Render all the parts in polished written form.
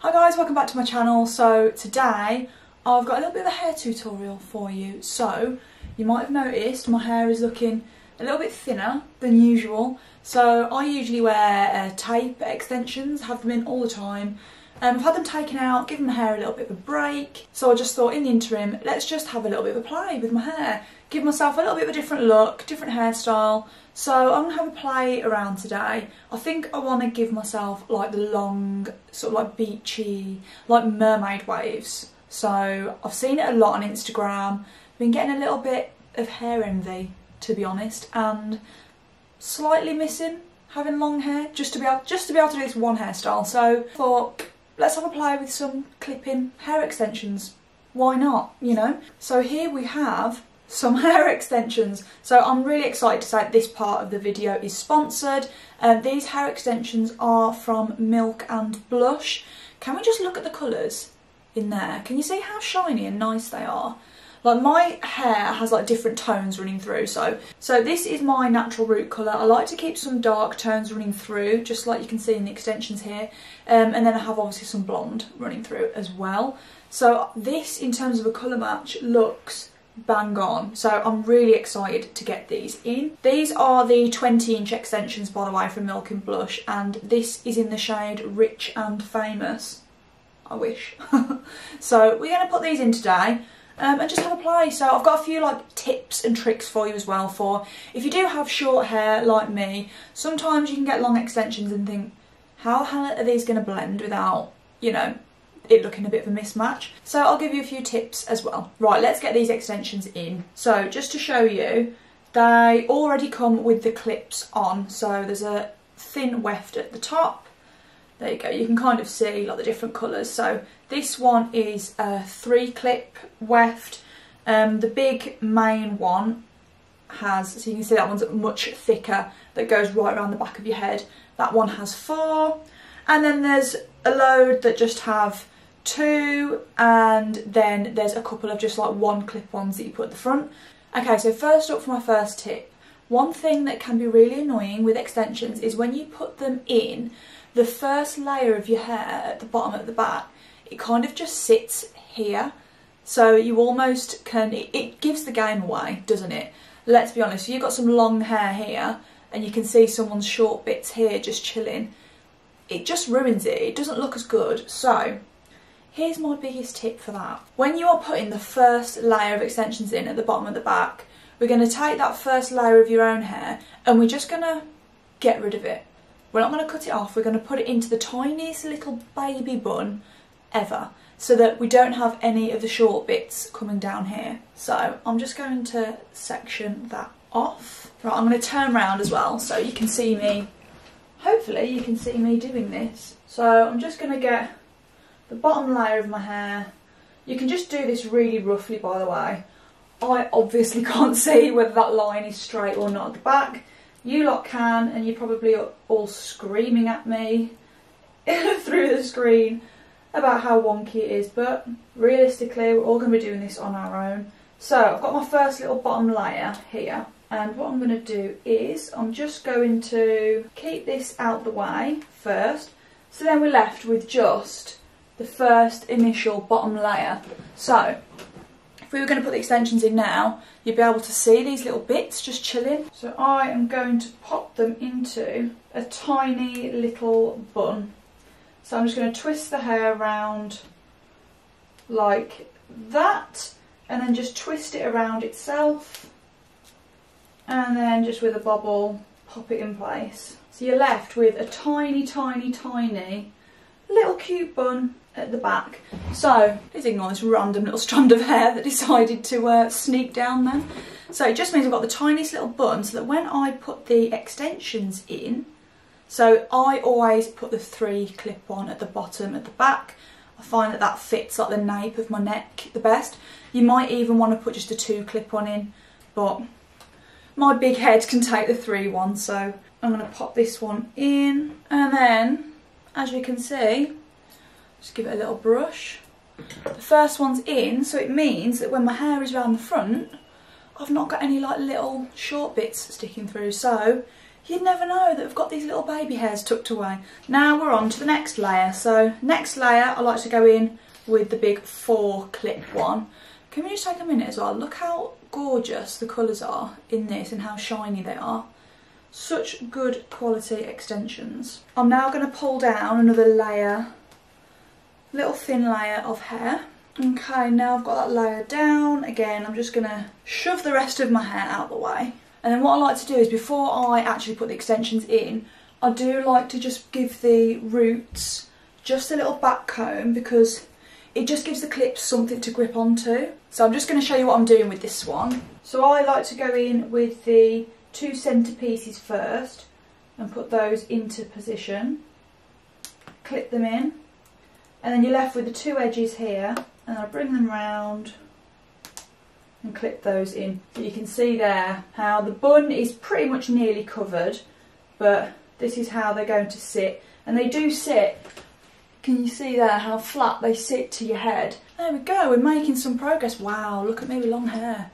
Hi guys, welcome back to my channel. So today I've got a little bit of a hair tutorial for you. So you might have noticed my hair is looking a little bit thinner than usual. So I usually wear tape extensions, have them in all the time. I've had them taken out, given my hair a little bit of a break. So I just thought in the interim, let's just have a little bit of a play with my hair. Give myself a little bit of a different look, different hairstyle. So I'm going to have a play around today. I think I want to give myself like the long, sort of like beachy, like mermaid waves. So I've seen it a lot on Instagram. Been getting a little bit of hair envy, to be honest, and slightly missing having long hair just to be able to do this one hairstyle. So I thought, let's have a play with some clipping hair extensions. Why not, you know? So here we have some hair extensions. So I'm really excited to say that this part of the video is sponsored. These hair extensions are from Milk+Blush. Can we just look at the colours in there? Can you see how shiny and nice they are? Like, my hair has like different tones running through, so this is my natural root colour. I like to keep some dark tones running through, just like you can see in the extensions here, and then I have obviously some blonde running through as well. So this, in terms of a colour match, looks bang on. So I'm really excited to get these in. These are the 20-inch extensions, by the way, from Milk+Blush, and this is in the shade Rich and Famous. I wish. So we're going to put these in today. And just have a play. So I've got a few like tips and tricks for you as well, for if you do have short hair like me. Sometimes you can get long extensions and think, how the hell are these going to blend without, you know, it looking a bit of a mismatch? So I'll give you a few tips as well. Right, let's get these extensions in. So just to show you, they already come with the clips on. So there's a thin weft at the top. There you go, you can kind of see like the different colours. So this one is a 3-clip weft. The big main one has, so you can see that one's much thicker, that goes right around the back of your head. That one has 4. And then there's a load that just have 2, and then there's a couple of just like 1-clip ones that you put at the front. Okay, so first up for my first tip. One thing that can be really annoying with extensions is when you put them in, the first layer of your hair at the bottom at the back, it kind of just sits here. So you almost can, it gives the game away, doesn't it? Let's be honest, if you've got some long hair here and you can see someone's short bits here just chilling, it just ruins it. It doesn't look as good. So here's my biggest tip for that. When you are putting the first layer of extensions in at the bottom of the back, we're going to take that first layer of your own hair and we're just going to get rid of it. We're not going to cut it off, we're going to put it into the tiniest little baby bun ever, so that we don't have any of the short bits coming down here. So I'm just going to section that off. Right, I'm going to turn around as well so you can see me, hopefully you can see me doing this. So I'm just going to get the bottom layer of my hair. You can just do this really roughly, by the way. I obviously can't see whether that line is straight or not at the back. You lot can, and you're probably all screaming at me through the screen about how wonky it is, but realistically we're all going to be doing this on our own. So I've got my first little bottom layer here, and what I'm going to do is I'm just going to keep this out the way first, so then we're left with just the first initial bottom layer. So if we were going to put the extensions in now, you'd be able to see these little bits just chilling. So I am going to pop them into a tiny little bun. So I'm just going to twist the hair around like that, and then just twist it around itself, and then just with a bobble pop it in place. So you're left with a tiny, tiny, tiny little cute bun at the back. So please ignore this random little strand of hair that decided to sneak down then. So it just means I've got the tiniest little bun, so that when I put the extensions in, so I always put the 3-clip one at the bottom at the back. I find that that fits like the nape of my neck the best. You might even want to put just a 2-clip one in, but my big head can take the 3 one, so I'm going to pop this one in, and then as you can see, just give it a little brush. The first one's in, so it means that when my hair is around the front, I've not got any like little short bits sticking through. So you'd never know that we've got these little baby hairs tucked away. Now we're on to the next layer. So next layer, I like to go in with the big 4 clip one. Can we just take a minute as well? Look how gorgeous the colours are in this and how shiny they are. Such good quality extensions. I'm now going to pull down another layer, little thin layer of hair. Okay, now I've got that layer down. Again, I'm just going to shove the rest of my hair out of the way. And then what I like to do is, before I actually put the extensions in, I do like to just give the roots just a little back comb, because it just gives the clips something to grip onto. So I'm just going to show you what I'm doing with this one. So I like to go in with the 2 centre pieces first and put those into position. Clip them in. And then you're left with the 2 edges here, and I bring them round and clip those in. So you can see there how the bun is pretty much nearly covered, but this is how they're going to sit. And they do sit, can you see there how flat they sit to your head? There we go, we're making some progress. Wow, look at me with long hair.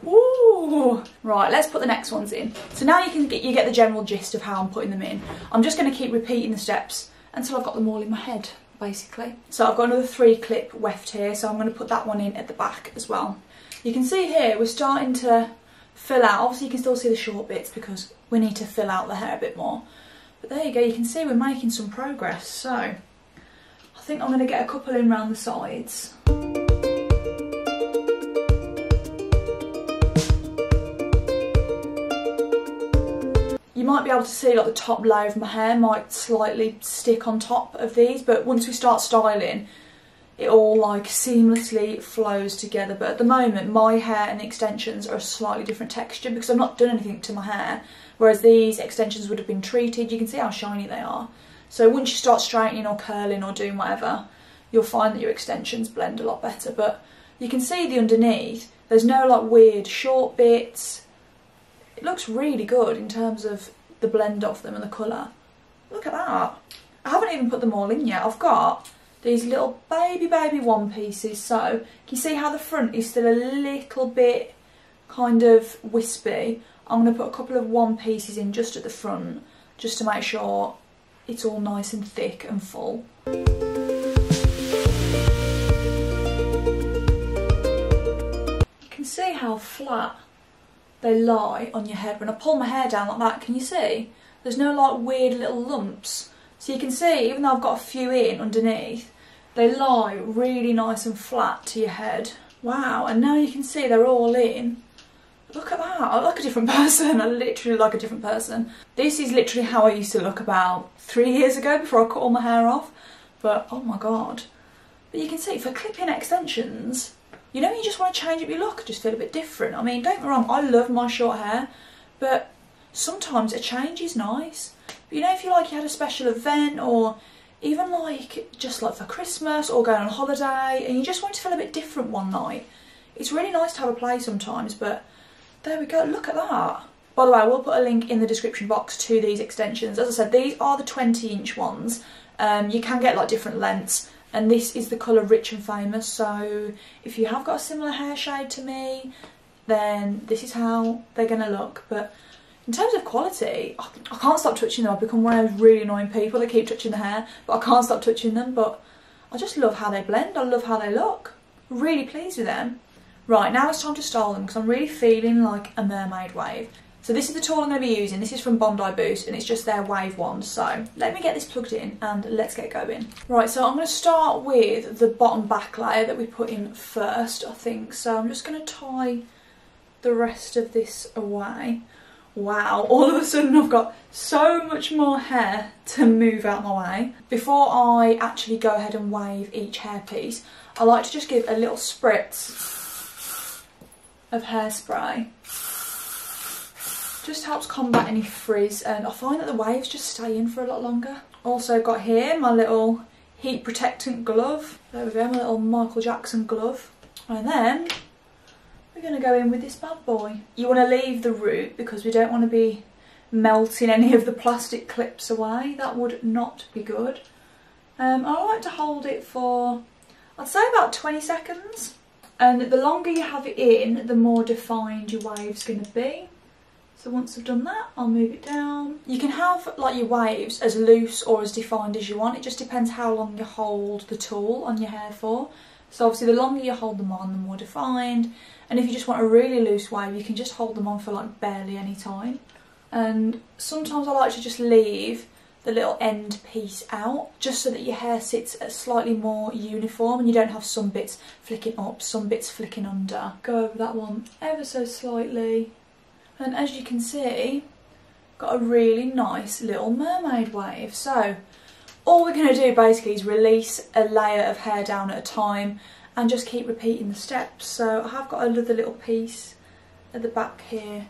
Ooh. Right, let's put the next ones in. So now you get the general gist of how I'm putting them in. I'm just going to keep repeating the steps until I've got them all in my head, basically. So I've got another 3 clip weft here, so I'm going to put that one in at the back as well. You can see here we're starting to fill out. Obviously you can still see the short bits because we need to fill out the hair a bit more. But there you go, you can see we're making some progress. So I think I'm going to get a couple in round the sides. You might be able to see like the top layer of my hair might slightly stick on top of these, but once we start styling, it all like seamlessly flows together. But at the moment my hair and the extensions are a slightly different texture because I've not done anything to my hair, whereas these extensions would have been treated. You can see how shiny they are. So once you start straightening or curling or doing whatever, you'll find that your extensions blend a lot better. But you can see the underneath, there's no like weird short bits. It looks really good in terms of the blend of them and the colour. Look at that. I haven't even put them all in yet. I've got these little baby one pieces. So can you see how the front is still a little bit kind of wispy? I'm going to put a couple of 1 pieces in just at the front, just to make sure it's all nice and thick and full. You can see how flat they lie on your head. When I pull my hair down like that, can you see? There's no like weird little lumps. So you can see, even though I've got a few in underneath, they lie really nice and flat to your head. Wow, and now you can see they're all in. Look at that, I look like a different person. I literally look like a different person. This is literally how I used to look about 3 years ago before I cut all my hair off. But oh my god. But you can see, for clip-in extensions, you know, you just want to change up your look, just feel a bit different. I mean, don't get me wrong, I love my short hair, but sometimes a change is nice. But you know, if you had a special event, or even like just like for Christmas or going on holiday, and you just want to feel a bit different one night, it's really nice to have a play sometimes. But there we go, look at that. By the way, I will put a link in the description box to these extensions. As I said, these are the 20-inch ones. You can get like different lengths, and this is the colour Rich and Famous. So if you have got a similar hair shade to me, then this is how they're going to look. But in terms of quality, I can't stop touching them. I've become one of those really annoying people that keep touching the hair, but I can't stop touching them. But I just love how they blend, I love how they look. Really pleased with them. Right, now it's time to style them, because I'm really feeling like a mermaid wave. So this is the tool I'm going to be using. This is from Bondi Boost, and it's just their wave wand. So let me get this plugged in and let's get going. Right, so I'm going to start with the bottom back layer that we put in first, I think. So I'm just going to tie the rest of this away. Wow, all of a sudden I've got so much more hair to move out my way. Before I actually go ahead and wave each hairpiece, I like to just give a little spritz of hairspray. Just helps combat any frizz, and I find that the waves just stay in for a lot longer. Also got here my little heat protectant glove. There we go, my little Michael Jackson glove. And then we're going to go in with this bad boy. You want to leave the root because we don't want to be melting any of the plastic clips away. That would not be good. I like to hold it for, I'd say, about 20 seconds. And the longer you have it in, the more defined your wave's going to be. So once I've done that, I'll move it down. You can have like your waves as loose or as defined as you want. It just depends how long you hold the tool on your hair for. So obviously the longer you hold them on, the more defined. And if you just want a really loose wave, you can just hold them on for like barely any time. And sometimes I like to just leave the little end piece out, just so that your hair sits slightly more uniform and you don't have some bits flicking up, some bits flicking under. Go over that one ever so slightly. And as you can see, got a really nice little mermaid wave. So all we're going to do basically is release a layer of hair down at a time and just keep repeating the steps. So I have got another little piece at the back here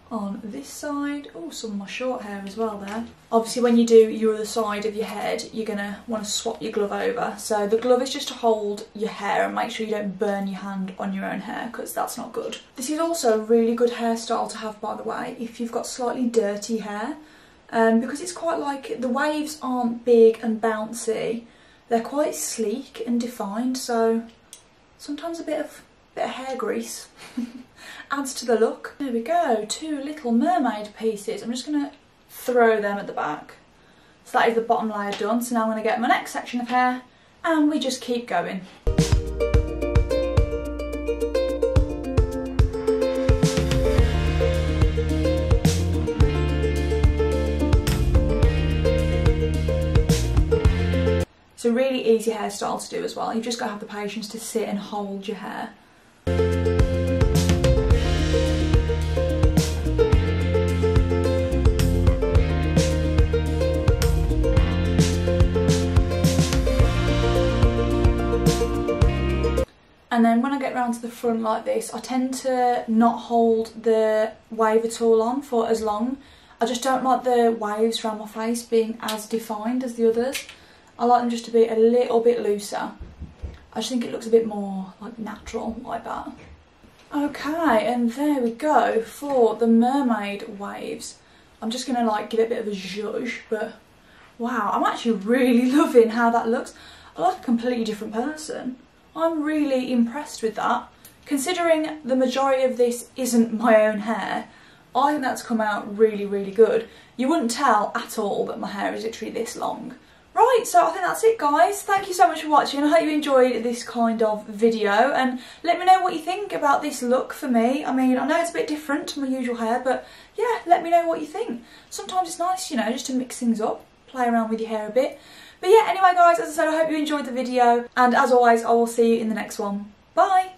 on this side. Oh, some of my short hair as well there. Obviously when you do your other side of your head, you're going to want to swap your glove over. So the glove is just to hold your hair and make sure you don't burn your hand on your own hair, because that's not good. This is also a really good hairstyle to have, by the way, if you've got slightly dirty hair, because it's quite like, the waves aren't big and bouncy, they're quite sleek and defined, so sometimes a bit of hair grease adds to the look. There we go, 2 little mermaid pieces. I'm just going to throw them at the back. So that is the bottom layer done. So now I'm going to get my next section of hair and we just keep going. It's a really easy hairstyle to do as well. You've just got to have the patience to sit and hold your hair. And then when I get round to the front like this, I tend to not hold the wave at all on for as long. I just don't like the waves around my face being as defined as the others. I like them just to be a little bit looser. I just think it looks a bit more like natural like that. Okay, and there we go for the mermaid waves. I'm just gonna like give it a bit of a zhuzh, but wow, I'm actually really loving how that looks. I look like a completely different person. I'm really impressed with that. Considering the majority of this isn't my own hair, I think that's come out really, really good. You wouldn't tell at all that my hair is literally this long. Right, so I think that's it, guys. Thank you so much for watching. I hope you enjoyed this kind of video, and let me know what you think about this look for me. I mean, I know it's a bit different to my usual hair, but yeah, let me know what you think. Sometimes it's nice, you know, just to mix things up, play around with your hair a bit. But yeah, anyway guys, as I said, I hope you enjoyed the video, and as always, I will see you in the next one. Bye!